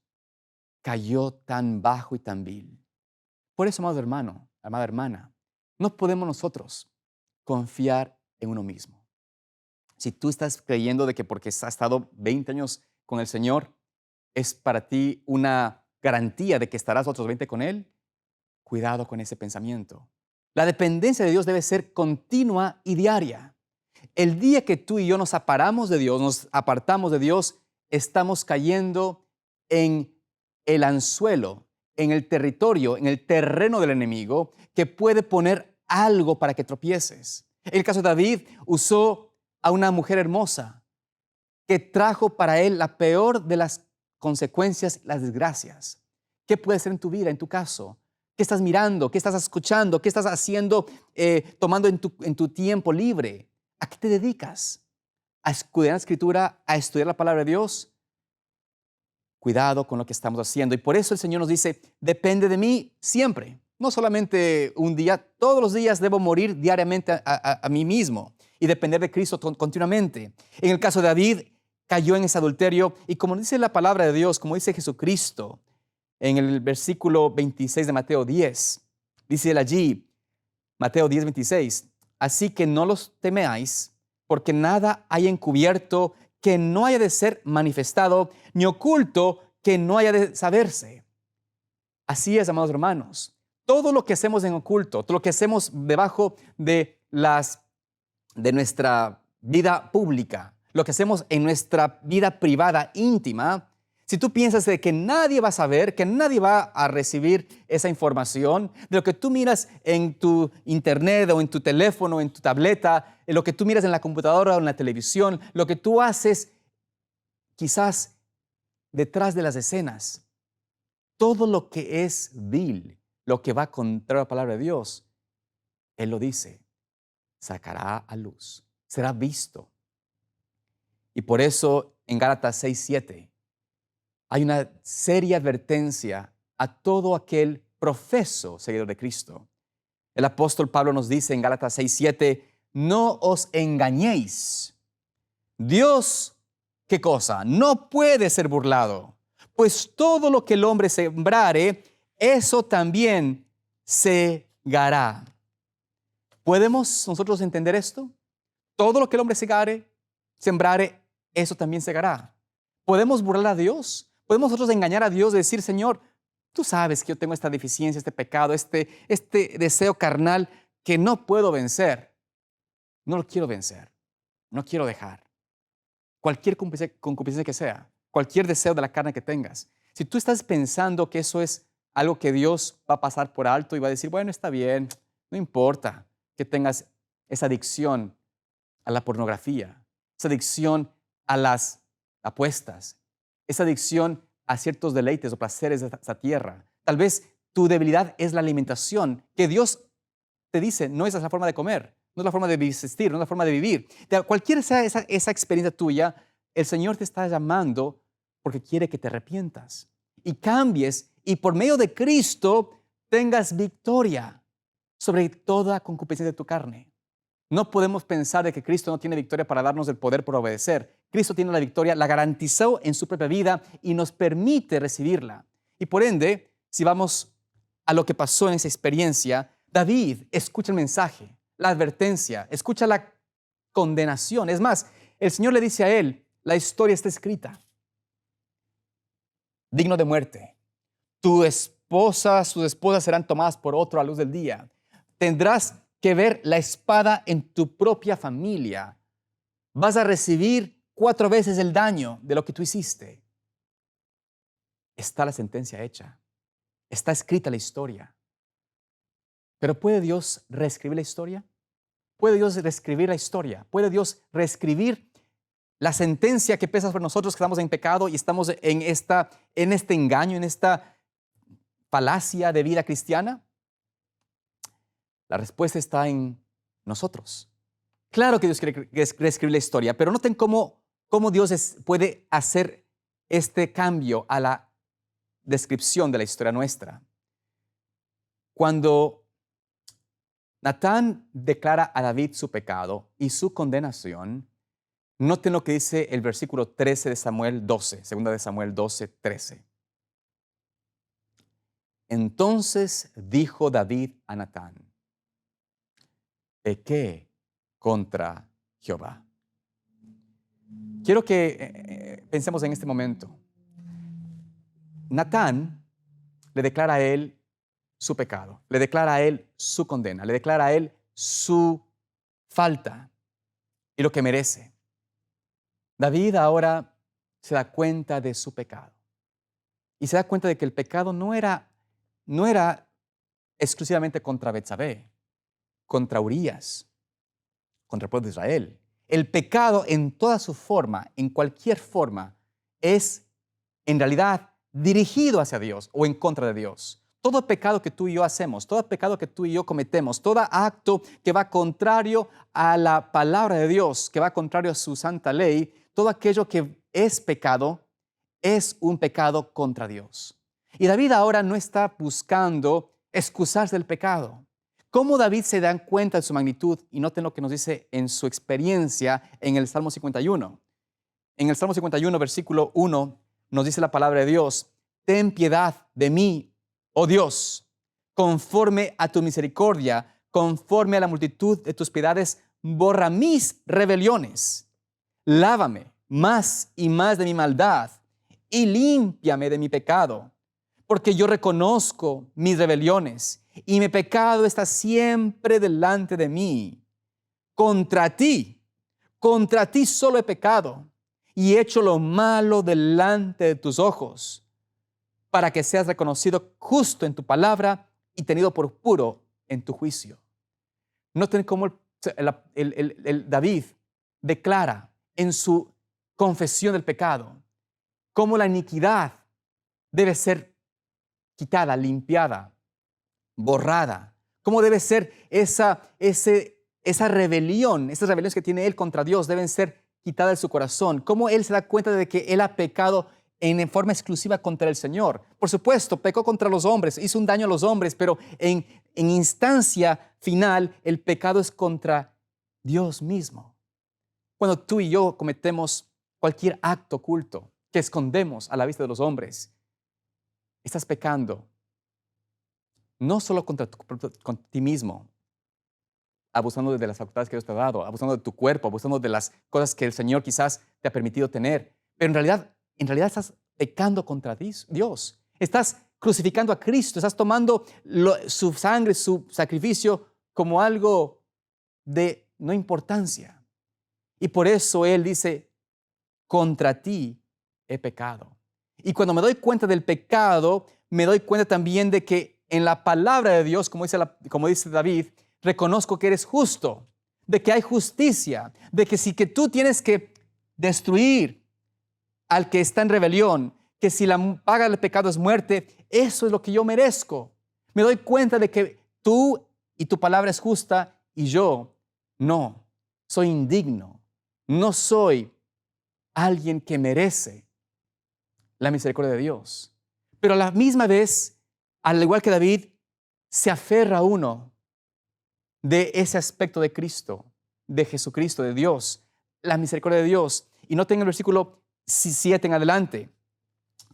cayó tan bajo y tan vil. Por eso, amado hermano, amada hermana, no podemos nosotros confiar en uno mismo. Si tú estás creyendo de que porque has estado 20 años con el Señor, es para ti una garantía de que estarás otros 20 con Él, cuidado con ese pensamiento. La dependencia de Dios debe ser continua y diaria. El día que tú y yo nos separamos de Dios, nos apartamos de Dios, estamos cayendo en el anzuelo, en el territorio, en el terreno del enemigo, que puede poner algo para que tropieces. En el caso de David, usó a una mujer hermosa que trajo para él la peor de las consecuencias, las desgracias. ¿Qué puede ser en tu vida, en tu caso? ¿Qué estás mirando? ¿Qué estás escuchando? ¿Qué estás haciendo, tomando en tu tiempo libre? ¿A qué te dedicas? ¿A estudiar la Escritura? ¿A estudiar la palabra de Dios? Cuidado con lo que estamos haciendo. Y por eso el Señor nos dice, depende de mí siempre. No solamente un día, todos los días debo morir diariamente a mí mismo y depender de Cristo continuamente. En el caso de David, cayó en ese adulterio y como dice la palabra de Dios, como dice Jesucristo, en el versículo 26 de Mateo 10, dice él allí, Mateo 10, 26, así que no los temáis, porque nada hay encubierto que no haya de ser manifestado, ni oculto que no haya de saberse. Así es, amados hermanos. Todo lo que hacemos en oculto, todo lo que hacemos debajo de nuestra vida pública, lo que hacemos en nuestra vida privada, íntima, si tú piensas de que nadie va a saber, que nadie va a recibir esa información, de lo que tú miras en tu internet o en tu teléfono, en tu tableta, en lo que tú miras en la computadora o en la televisión, lo que tú haces quizás detrás de las escenas, todo lo que es vil, lo que va contra la palabra de Dios, Él lo dice, sacará a luz, será visto. Y por eso en Gálatas 6:7 hay una seria advertencia a todo aquel profeso seguidor de Cristo. El apóstol Pablo nos dice en Gálatas 6:7, no os engañéis. Dios, ¿qué cosa? No puede ser burlado, pues todo lo que el hombre sembrare, eso también segará. ¿Podemos nosotros entender esto? Todo lo que el hombre sembrare, eso también segará. ¿Podemos burlar a Dios? ¿Podemos nosotros engañar a Dios y decir, Señor, tú sabes que yo tengo esta deficiencia, este pecado, este deseo carnal que no puedo vencer? No lo quiero vencer, no quiero dejar. Cualquier concupiscencia que sea, cualquier deseo de la carne que tengas. Si tú estás pensando que eso es algo que Dios va a pasar por alto y va a decir, bueno, está bien, no importa que tengas esa adicción a la pornografía, esa adicción a las apuestas, esa adicción a ciertos deleites o placeres de esta tierra. Tal vez tu debilidad es la alimentación, que Dios te dice, no esa es la forma de comer, no es la forma de existir, no es la forma de vivir. Cualquiera sea esa experiencia tuya, el Señor te está llamando porque quiere que te arrepientas y cambies y por medio de Cristo tengas victoria sobre toda concupiscencia de tu carne. No podemos pensar de que Cristo no tiene victoria para darnos el poder por obedecer. Cristo tiene la victoria, la garantizó en su propia vida y nos permite recibirla. Y por ende, si vamos a lo que pasó en esa experiencia, David escucha el mensaje, la advertencia, escucha la condenación. Es más, el Señor le dice a él, la historia está escrita. Digno de muerte. Tus esposas serán tomadas por otro a luz del día. Tendrás que ver la espada en tu propia familia. Vas a recibir 4 veces el daño de lo que tú hiciste. Está la sentencia hecha. Está escrita la historia. Pero ¿puede Dios reescribir la historia? ¿Puede Dios reescribir la historia? ¿Puede Dios reescribir la sentencia que pesa sobre nosotros que estamos en pecado y estamos en este engaño, en esta falacia de vida cristiana? La respuesta está en nosotros. Claro que Dios quiere reescribir la historia, pero noten cómo Dios puede hacer este cambio a la descripción de la historia nuestra. Cuando Natán declara a David su pecado y su condenación, noten lo que dice el versículo 13 de Samuel 12, segunda de Samuel 12, 13. Entonces dijo David a Natán, pequé contra Jehová. Quiero que pensemos en este momento. Natán le declara a él su pecado, le declara a él su condena, le declara a él su falta y lo que merece. David ahora se da cuenta de su pecado y se da cuenta de que el pecado no era exclusivamente contra Betsabé, contra Urías, contra el pueblo de Israel. El pecado en toda su forma, en cualquier forma, es en realidad dirigido hacia Dios o en contra de Dios. Todo pecado que tú y yo hacemos, todo pecado que tú y yo cometemos, todo acto que va contrario a la palabra de Dios, que va contrario a su santa ley, todo aquello que es pecado, es un pecado contra Dios. Y David ahora no está buscando excusarse del pecado. ¿Cómo David se da cuenta de su magnitud? Y noten lo que nos dice en su experiencia en el Salmo 51. En el Salmo 51, versículo 1, nos dice la palabra de Dios, ten piedad de mí, oh Dios, conforme a tu misericordia, conforme a la multitud de tus piedades, borra mis rebeliones. Lávame más y más de mi maldad y límpiame de mi pecado, porque yo reconozco mis rebeliones y mi pecado está siempre delante de mí. Contra ti solo he pecado y he hecho lo malo delante de tus ojos, para que seas reconocido justo en tu palabra y tenido por puro en tu juicio. Noten cómo el David declara en su confesión del pecado cómo la iniquidad debe ser quitada, limpiada, borrada. Cómo debe ser esa rebelión, esas rebeliones que tiene él contra Dios deben ser quitadas de su corazón. Cómo él se da cuenta de que él ha pecado en forma exclusiva contra el Señor. Por supuesto, pecó contra los hombres, hizo un daño a los hombres, pero en instancia final, el pecado es contra Dios mismo. Cuando tú y yo cometemos cualquier acto oculto que escondemos a la vista de los hombres, estás pecando no solo contra ti mismo, abusando de las facultades que Dios te ha dado, abusando de tu cuerpo, abusando de las cosas que el Señor quizás te ha permitido tener, pero en realidad estás pecando contra Dios. Estás crucificando a Cristo, estás tomando su sangre, su sacrificio como algo de no importancia. Y por eso Él dice, contra ti he pecado. Y cuando me doy cuenta del pecado, me doy cuenta también de que en la palabra de Dios, como dice David, reconozco que eres justo, de que hay justicia, de que si que tú tienes que destruir al que está en rebelión, que si la paga del pecado es muerte, eso es lo que yo merezco. Me doy cuenta de que tú y tu palabra es justa y yo no. Soy indigno. No soy alguien que merece la misericordia de Dios. Pero a la misma vez, al igual que David, se aferra a uno de ese aspecto de Cristo, de Jesucristo, de Dios, la misericordia de Dios. Y noten el versículo 7 en adelante,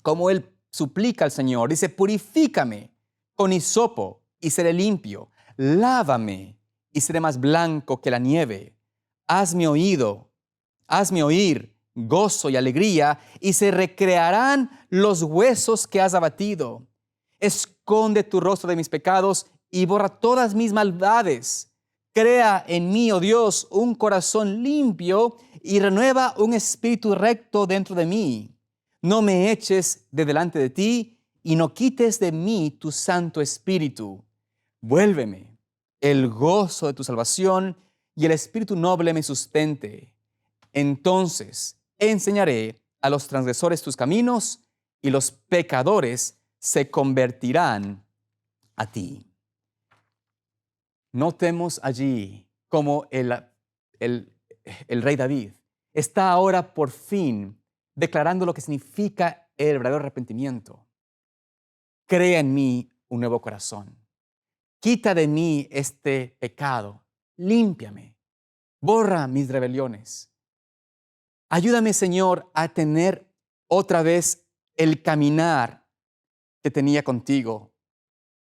como él suplica al Señor, dice, purifícame con hisopo y seré limpio, lávame y seré más blanco que la nieve, hazme oír gozo y alegría, y se recrearán los huesos que has abatido. Esconde tu rostro de mis pecados y borra todas mis maldades. Crea en mí, oh Dios, un corazón limpio y renueva un espíritu recto dentro de mí. No me eches de delante de ti y no quites de mí tu Santo Espíritu. Vuélveme el gozo de tu salvación y el espíritu noble me sustente. Entonces enseñaré a los transgresores tus caminos y los pecadores se convertirán a ti. Notemos allí cómo el rey David está ahora por fin declarando lo que significa el verdadero arrepentimiento. Crea en mí un nuevo corazón. Quita de mí este pecado. Límpiame. Borra mis rebeliones. Ayúdame, Señor, a tener otra vez el caminar que tenía contigo.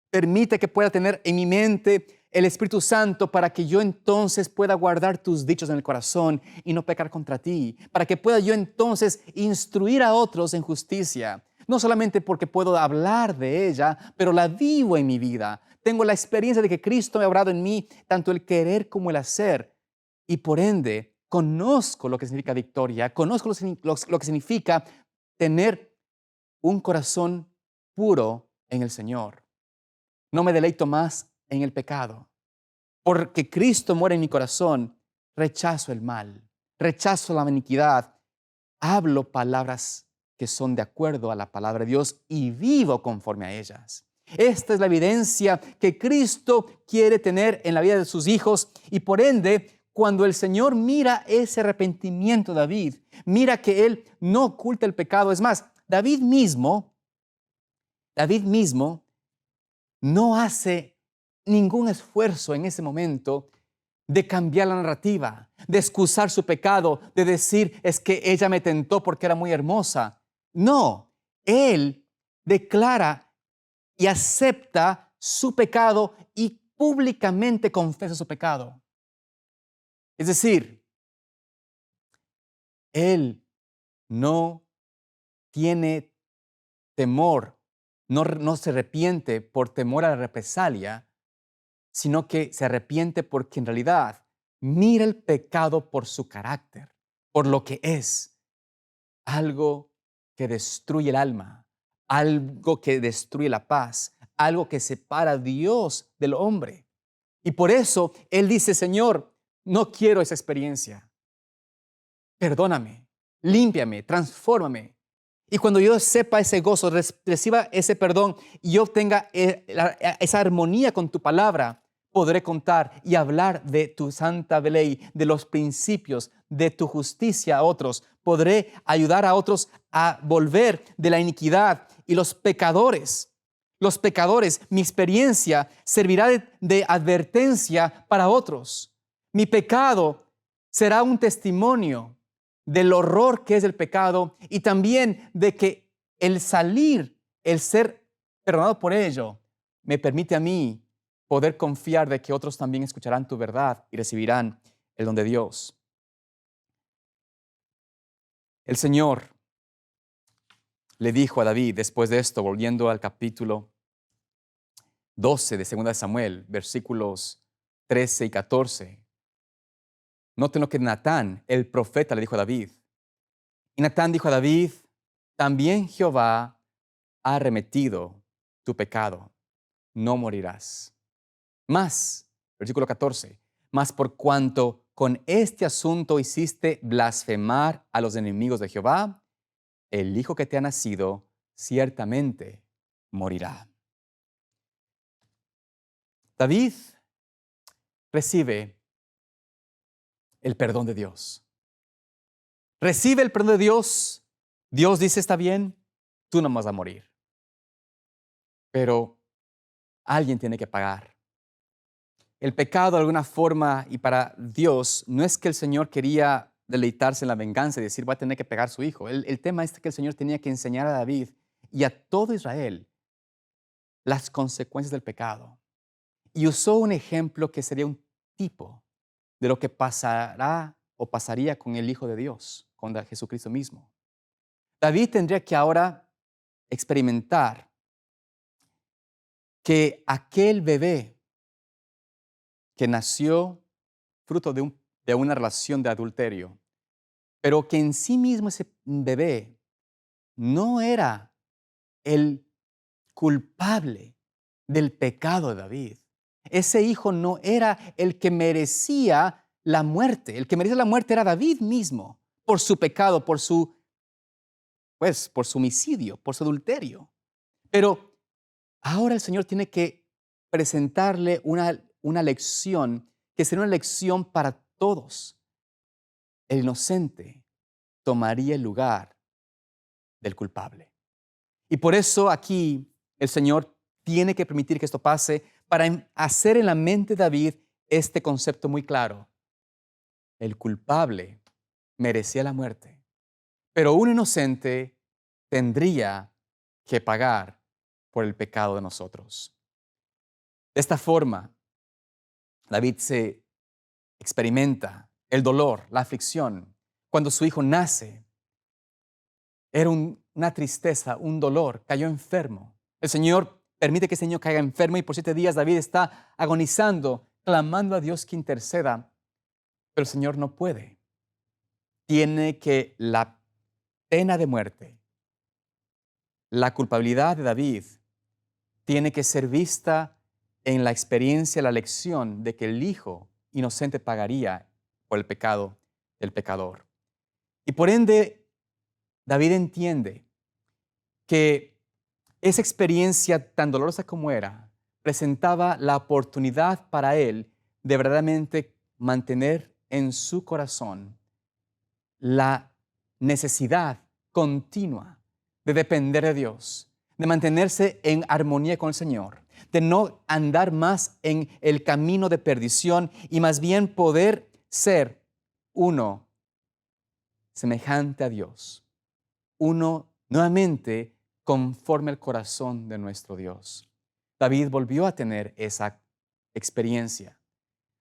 Permite que pueda tener en mi mente el Espíritu Santo para que yo entonces pueda guardar tus dichos en el corazón y no pecar contra ti. Para que pueda yo entonces instruir a otros en justicia. No solamente porque puedo hablar de ella, pero la vivo en mi vida. Tengo la experiencia de que Cristo me ha obrado en mí tanto el querer como el hacer. Y por ende, conozco lo que significa victoria, conozco lo que significa tener un corazón puro en el Señor. No me deleito más en el pecado. Porque Cristo muere en mi corazón, rechazo el mal, rechazo la iniquidad, hablo palabras que son de acuerdo a la palabra de Dios y vivo conforme a ellas. Esta es la evidencia que Cristo quiere tener en la vida de sus hijos y por ende, cuando el Señor mira ese arrepentimiento de David, mira que él no oculta el pecado. Es más, David mismo no hace ningún esfuerzo en ese momento de cambiar la narrativa, de excusar su pecado, de decir es que ella me tentó porque era muy hermosa. No, él declara y acepta su pecado y públicamente confesa su pecado. Es decir, él no tiene temor no se arrepiente por temor a la represalia, sino que se arrepiente porque en realidad mira el pecado por su carácter, por lo que es, algo que destruye el alma, algo que destruye la paz, algo que separa a Dios del hombre. Y por eso Él dice, Señor, no quiero esa experiencia. Perdóname, límpiame, transfórmame. Y cuando yo sepa ese gozo, reciba ese perdón y yo obtenga esa armonía con tu palabra, podré contar y hablar de tu santa ley, de los principios, de tu justicia a otros. Podré ayudar a otros a volver de la iniquidad. Y los pecadores, mi experiencia servirá de advertencia para otros. Mi pecado será un testimonio del horror que es el pecado y también de que el ser perdonado por ello, me permite a mí poder confiar de que otros también escucharán tu verdad y recibirán el don de Dios. El Señor le dijo a David después de esto, volviendo al capítulo 12 de 2 de Samuel, versículos 13 y 14. Noten lo que Natán, el profeta, le dijo a David. Y Natán dijo a David, también Jehová ha remitido tu pecado, no morirás. Más, versículo 14, mas por cuanto con este asunto hiciste blasfemar a los enemigos de Jehová, el hijo que te ha nacido ciertamente morirá. David recibe el perdón de Dios. Recibe el perdón de Dios. Dios dice, está bien, tú no vas a morir. Pero alguien tiene que pagar. El pecado de alguna forma y para Dios no es que el Señor quería deleitarse en la venganza y decir, voy a tener que pegar a su hijo. El tema es que el Señor tenía que enseñar a David y a todo Israel las consecuencias del pecado. Y usó un ejemplo que sería un tipo de lo que pasará o pasaría con el Hijo de Dios, con Jesucristo mismo. David tendría que ahora experimentar que aquel bebé que nació fruto de una relación de adulterio, pero que en sí mismo ese bebé no era el culpable del pecado de David. Ese hijo no era el que merecía la muerte. El que merecía la muerte era David mismo, por su pecado, por su homicidio, por su adulterio. Pero ahora el Señor tiene que presentarle una lección que será una lección para todos. El inocente tomaría el lugar del culpable. Y por eso aquí el Señor tiene que permitir que esto pase para hacer en la mente de David este concepto muy claro. El culpable merecía la muerte, pero un inocente tendría que pagar por el pecado de nosotros. De esta forma, David se experimenta el dolor, la aflicción. Cuando su hijo nace, era una tristeza, un dolor, cayó enfermo. El Señor permite que ese niño caiga enfermo y por 7 días David está agonizando, clamando a Dios que interceda, pero el Señor no puede. Tiene que la pena de muerte, la culpabilidad de David, tiene que ser vista en la experiencia, la lección de que el hijo inocente pagaría por el pecado del pecador. Y por ende, David entiende que esa experiencia tan dolorosa como era, presentaba la oportunidad para él de verdaderamente mantener en su corazón la necesidad continua de depender de Dios, de mantenerse en armonía con el Señor, de no andar más en el camino de perdición y más bien poder ser uno semejante a Dios, uno nuevamente conforme al corazón de nuestro Dios. David volvió a tener esa experiencia.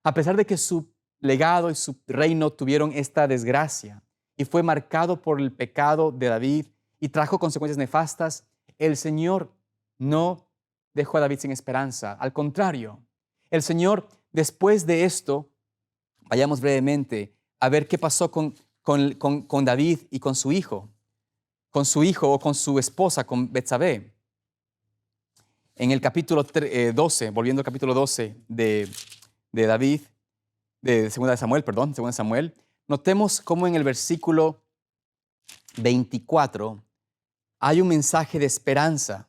A pesar de que su legado y su reino tuvieron esta desgracia y fue marcado por el pecado de David y trajo consecuencias nefastas, el Señor no dejó a David sin esperanza. Al contrario, el Señor, después de esto, vayamos brevemente a ver qué pasó con David y con su hijo o con su esposa, con Betsabé. En el capítulo 12, volviendo al capítulo 12 de David, de 2 Samuel, notemos cómo en el versículo 24 hay un mensaje de esperanza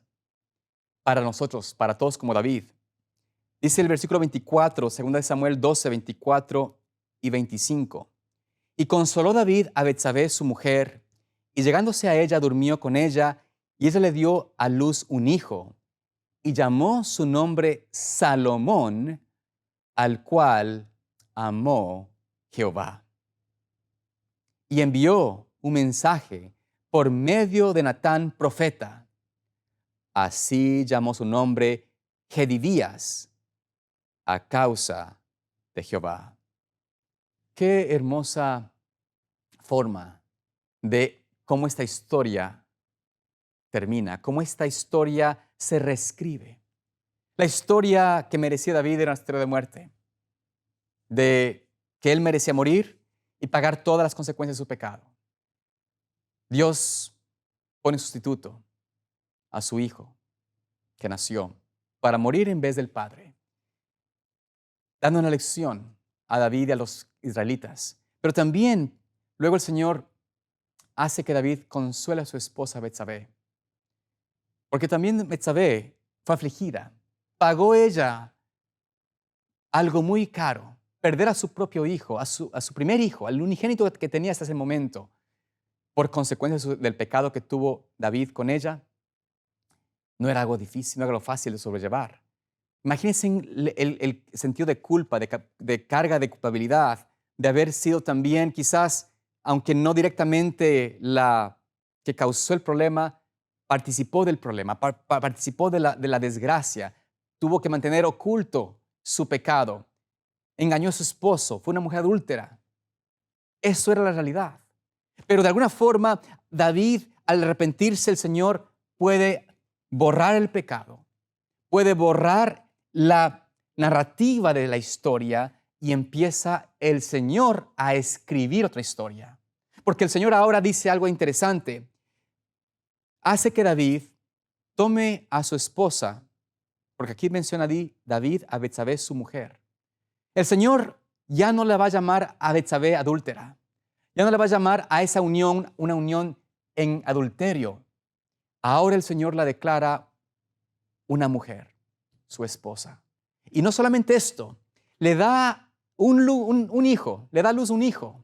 para nosotros, para todos como David. Dice el versículo 24, 2 Samuel 12, 24 y 25. Y consoló David a Betsabé, su mujer, y llegándose a ella, durmió con ella, y ella le dio a luz un hijo, y llamó su nombre Salomón, al cual amó Jehová. Y envió un mensaje por medio de Natán, profeta. Así llamó su nombre Jedidías, a causa de Jehová. Qué hermosa forma de cómo esta historia termina, cómo esta historia se reescribe. La historia que merecía David era una historia de muerte, de que él merecía morir y pagar todas las consecuencias de su pecado. Dios pone sustituto a su hijo que nació para morir en vez del padre, dando una lección a David y a los israelitas. Pero también luego el Señor hace que David consuele a su esposa Betsabé, porque también Betsabé fue afligida. Pagó ella algo muy caro, perder a su propio hijo, a su primer hijo, al unigénito que tenía hasta ese momento, por consecuencia del pecado que tuvo David con ella. No era algo difícil, no era algo fácil de sobrellevar. Imagínense el sentido de culpa, de carga de culpabilidad, de haber sido también quizás, aunque no directamente la que causó el problema, participó del problema, participó de la desgracia, tuvo que mantener oculto su pecado, engañó a su esposo, fue una mujer adúltera. Eso era la realidad. Pero de alguna forma, David, al arrepentirse, el Señor puede borrar el pecado, puede borrar la narrativa de la historia y empieza el Señor a escribir otra historia. Porque el Señor ahora dice algo interesante. Hace que David tome a su esposa, porque aquí menciona David a Betsabé, su mujer. El Señor ya no le va a llamar a Betsabé adúltera. Ya no le va a llamar a esa unión una unión en adulterio. Ahora el Señor la declara una mujer, su esposa. Y no solamente esto, le da un hijo, le da a luz un hijo.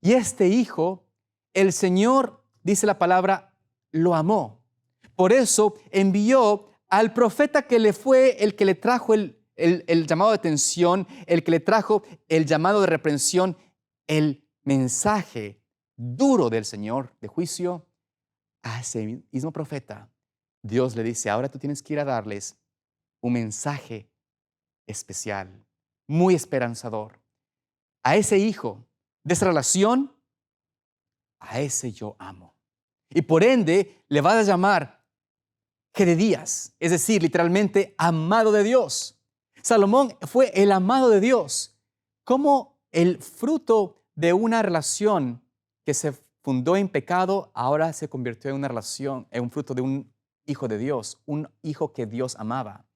Y este hijo, el Señor, dice la palabra, lo amó. Por eso envió al profeta que le fue el que le trajo el llamado de atención, el que le trajo el llamado de reprensión, el mensaje duro del Señor de juicio. A ese mismo profeta, Dios le dice, ahora tú tienes que ir a darles un mensaje especial, muy esperanzador. A ese hijo de esa relación, a ese yo amo. Y por ende le vas a llamar Jedidías, es decir, literalmente amado de Dios. Salomón fue el amado de Dios. Como el fruto de una relación que se fundó en pecado, ahora se convirtió en una relación, en un fruto de un hijo de Dios, un hijo que Dios amaba.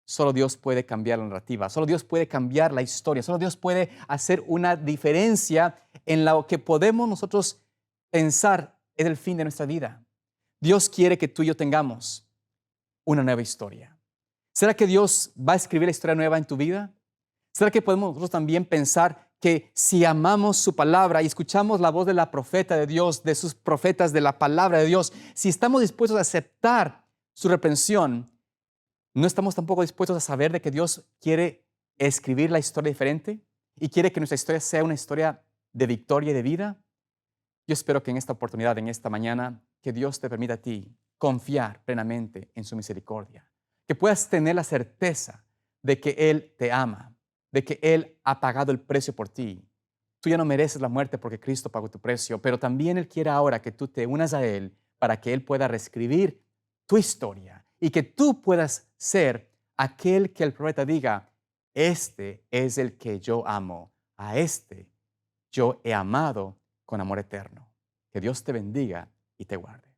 Solo Dios puede cambiar la narrativa, solo Dios puede cambiar la historia, solo Dios puede hacer una diferencia en lo que podemos nosotros pensar es el fin de nuestra vida. Dios quiere que tú y yo tengamos una nueva historia. ¿Será que Dios va a escribir la historia nueva en tu vida? ¿Será que podemos nosotros también pensar que si amamos su palabra y escuchamos la voz de la profeta de Dios, de sus profetas, de la palabra de Dios, si estamos dispuestos a aceptar su reprensión, no estamos tampoco dispuestos a saber de que Dios quiere escribir la historia diferente y quiere que nuestra historia sea una historia de victoria y de vida? Yo espero que en esta oportunidad, en esta mañana, que Dios te permita a ti confiar plenamente en su misericordia, que puedas tener la certeza de que Él te ama, de que Él ha pagado el precio por ti. Tú ya no mereces la muerte porque Cristo pagó tu precio, pero también Él quiere ahora que tú te unas a Él para que Él pueda reescribir tu historia y que tú puedas ser aquel que el profeta diga, este es el que yo amo, a este yo he amado con amor eterno. Que Dios te bendiga y te guarde.